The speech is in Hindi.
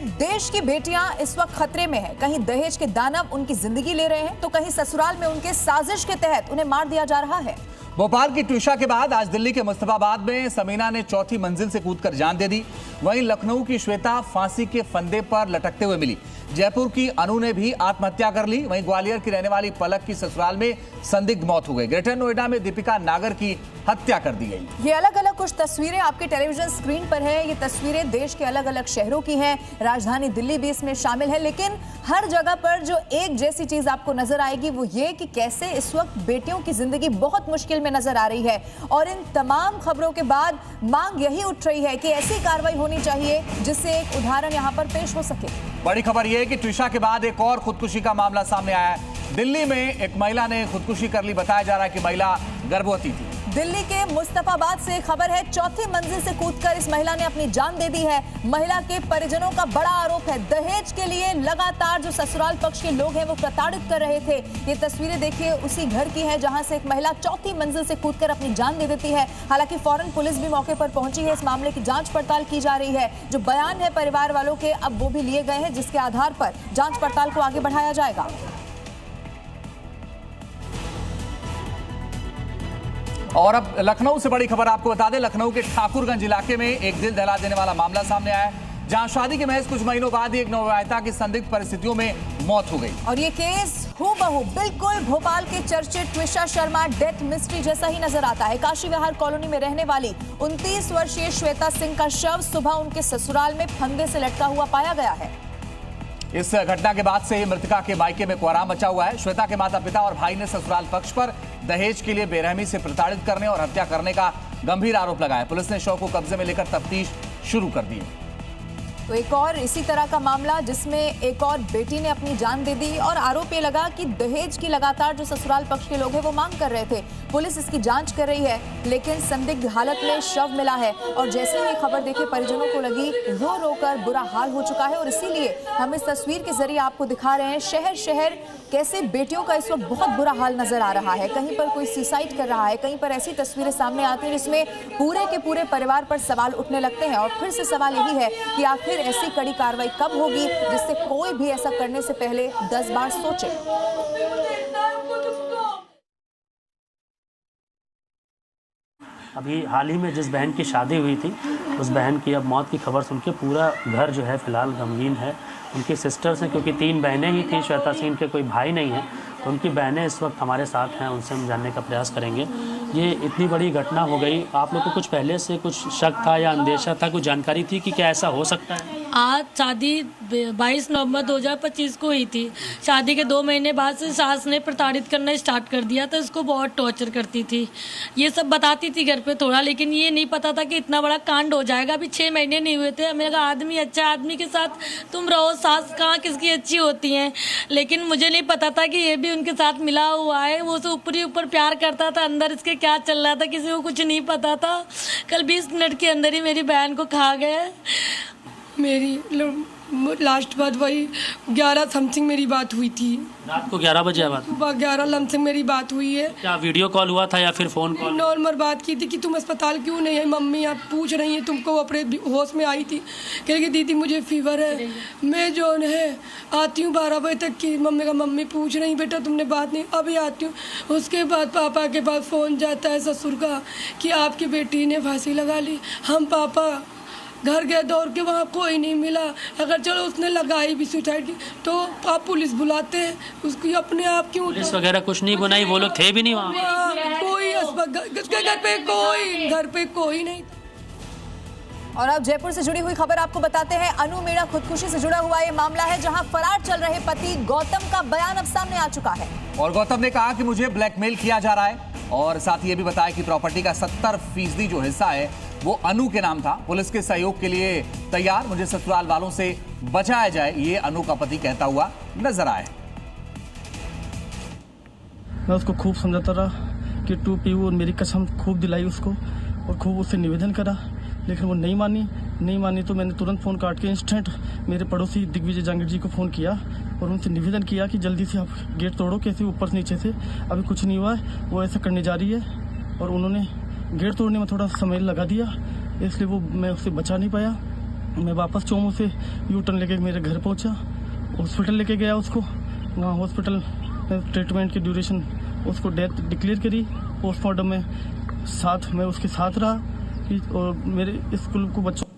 देश की बेटियां इस वक्त खतरे में हैं। कहीं दहेज के दानव उनकी जिंदगी ले रहे हैं तो कहीं ससुराल में उनके साजिश के तहत उन्हें मार दिया जा रहा है। भोपाल की ट्विशा के बाद आज दिल्ली के मुस्तफाबाद में समीना ने चौथी मंजिल से कूदकर जान दे दी। वहीं लखनऊ की श्वेता फांसी के फंदे पर लटकते हुए मिली। जयपुर की अनु ने भी आत्महत्या कर ली। वहीं ग्वालियर की रहने वाली पलक की ससुराल में संदिग्ध मौत हो गई। ग्रेटर नोएडा में दीपिका नागर की हत्या कर दी गई। ये अलग अलग कुछ तस्वीरें आपके टेलीविजन स्क्रीन पर है। ये तस्वीरें देश के अलग अलग शहरों की हैं। राजधानी दिल्ली भी इसमें शामिल है, लेकिन हर जगह पर जो एक जैसी चीज आपको नजर आएगी वो ये कि कैसे इस वक्त बेटियों की जिंदगी बहुत मुश्किल में नजर आ रही है। और इन तमाम खबरों के बाद मांग यही उठ रही है कि ऐसी कार्रवाई होनी चाहिए जिससे एक उदाहरण यहाँ पर पेश हो सके। बड़ी खबर यह है कि ट्विशा के बाद एक और खुदकुशी का मामला सामने आया है। दिल्ली में एक महिला ने खुदकुशी कर ली। बताया जा रहा है कि महिला गर्भवती थी। दिल्ली के मुस्तफाबाद से खबर है, चौथी मंजिल से कूदकर इस महिला ने अपनी जान दे दी है। महिला के परिजनों का बड़ा आरोप है, दहेज के लिए लगातार जो ससुराल पक्ष के लोग हैं वो प्रताड़ित कर रहे थे। ये तस्वीरें देखिए उसी घर की है जहां से एक महिला चौथी मंजिल से कूदकर अपनी जान दे देती है। हालांकि फौरन पुलिस भी मौके पर पहुंची है। इस मामले की जांच पड़ताल की जा रही है। जो बयान है परिवार वालों के अब वो भी लिए गए हैं, जिसके आधार पर जांच पड़ताल को आगे बढ़ाया जाएगा। और अब लखनऊ से बड़ी खबर आपको बता दें। लखनऊ के ठाकुरगंज इलाके में एक दिल दहला देने वाला मामला सामने आया है, जहां शादी के महज कुछ महीनों बाद ही एक नवविवाहिता की संदिग्ध परिस्थितियों में मौत हो गई। और ये केस हूबहू बिल्कुल भोपाल के चर्चित ट्विशा शर्मा डेथ मिस्ट्री जैसा ही नजर आता है। काशी विहार कॉलोनी में रहने वाली 29 वर्षीय श्वेता सिंह का शव सुबह उनके ससुराल में फंदे से लटका हुआ पाया गया है। इस घटना के बाद से ही मृतका के मायके में कोहराम मचा हुआ है। श्वेता के माता पिता और भाई ने ससुराल पक्ष पर दहेज के लिए बेरहमी से प्रताड़ित करने और हत्या करने का गंभीर आरोप लगाया। पुलिस ने शव को कब्जे में लेकर तफ्तीश शुरू कर दी है। तो एक और इसी तरह का मामला जिसमें एक और बेटी ने अपनी जान दे दी और आरोप ये लगा कि दहेज की लगातार जो ससुराल पक्ष के लोग हैं वो मांग कर रहे थे। पुलिस इसकी जांच कर रही है, लेकिन संदिग्ध हालत में शव मिला है। और जैसे ही खबर देखी परिजनों को लगी रो रो कर बुरा हाल हो चुका है। और इसीलिए हम इस तस्वीर के जरिए आपको दिखा रहे हैं शहर शहर कैसे बेटियों का इस वक्त बहुत बुरा हाल नजर आ रहा है। कहीं पर कोई सुसाइड कर रहा है, कहीं पर ऐसी तस्वीरें सामने आती हैं जिसमें पूरे के पूरे परिवार पर सवाल उठने लगते हैं। और फिर से सवाल यही है कि आखिर ऐसी कड़ी कार्रवाई कब होगी जिससे कोई भी ऐसा करने से पहले 10 बार सोचे। अभी हाल ही में जिस बहन की शादी हुई थी उस बहन की अब मौत की खबर सुन के पूरा घर जो है फिलहाल गमगीन है। उनकी सिस्टर्स हैं, क्योंकि 3 बहनें ही थी श्वेता सिंह के कोई भाई नहीं है, तो उनकी बहनें इस वक्त हमारे साथ हैं। उनसे हम जानने का प्रयास करेंगे। ये इतनी बड़ी घटना हो गई, आप लोग को कुछ पहले से कुछ शक था या अंदेशा था, कुछ जानकारी थी कि क्या ऐसा हो सकता है? आज शादी 22 नवंबर 2025 को हुई थी। शादी के 2 महीने बाद से सास ने प्रताड़ित करना स्टार्ट कर दिया था। इसको बहुत टॉर्चर करती थी, ये सब बताती थी घर पे थोड़ा, लेकिन ये नहीं पता था कि इतना बड़ा कांड हो जाएगा। अभी 6 महीने नहीं हुए थे। मेरा आदमी अच्छा आदमी के साथ तुम रहो, सास कहाँ किसकी अच्छी होती हैं। लेकिन मुझे नहीं पता था कि ये भी उनके साथ मिला हुआ है। वो तो ऊपर ही ऊपर प्यार करता था, अंदर इसके क्या चल रहा था किसी को कुछ नहीं पता था। कल 20 मिनट के अंदर ही मेरी बहन को खा गए। मेरी लास्ट बात वही 11 समथिंग मेरी बात हुई थी। रात को 11 बजे बात? सुबह 11 समथिंग मेरी बात हुई है। क्या वीडियो कॉल हुआ था या फिर फ़ोन कॉल? नॉर्मल बात की थी कि तुम अस्पताल क्यों नहीं है, मम्मी आप पूछ रही हैं तुमको। अपने होश में आई थी, कह रही दीदी मुझे फीवर है, मैं जो है आती हूँ 12 बजे तक की। मम्मी का मम्मी पूछ रही बेटा तुमने बात नहीं, अभी आती हूँ। उसके बाद पापा के पास फ़ोन जाता है ससुर का कि आपकी बेटी ने फांसी लगा ली। हम पापा घर गए दौड़ के, वहाँ कोई नहीं मिला। अगर चलो उसने लगाई भी सुसाइड की तो आप पुलिस बुलाते हैं, उसकी अपने आप क्यों? पुलिस वगैरह कुछ नहीं बनाई, वो लोग थे भी नहीं वहाँ? कोई घर पे कोई नहीं। और अब जयपुर से जुड़ी हुई खबर आपको बताते हैं। अनु मेरा खुदकुशी से जुड़ा हुआ ये मामला है, जहां फरार चल रहे पति गौतम का बयान अब सामने आ चुका है। और गौतम ने कहा कि मुझे ब्लैकमेल किया जा रहा है और साथ ही ये भी बताया कि प्रॉपर्टी का 70% जो हिस्सा है वो अनु के नाम था। पुलिस के सहयोग के लिए तैयार, मुझे ससुराल वालों से बचाया जाए, ये अनु का पति कहता हुआ नजर आया। मैं उसको खूब समझाता रहा कि टू पीऊ, और मेरी कसम खूब दिलाई उसको और खूब उससे निवेदन करा, लेकिन वो नहीं मानी। तो मैंने तुरंत फ़ोन काट के इंस्टेंट मेरे पड़ोसी दिग्विजय जांगीर जी को फ़ोन किया और उनसे निवेदन किया कि जल्दी से आप गेट तोड़ो, कैसे ऊपर से नीचे से। अभी कुछ नहीं हुआ है, वो ऐसा करने जा रही है। और उन्होंने गेट तोड़ने में थोड़ा समय लगा दिया, इसलिए वो मैं उससे बचा नहीं पाया। मैं वापस चोमू से यू टर्न लेके मेरे घर पहुंचा, हॉस्पिटल लेके गया उसको। वहाँ हॉस्पिटल में ट्रीटमेंट की ड्यूरेशन उसको डेथ डिक्लेयर करी। पोस्टमार्टम में मैं उसके साथ रहा और मेरे स्कूल को बच्चों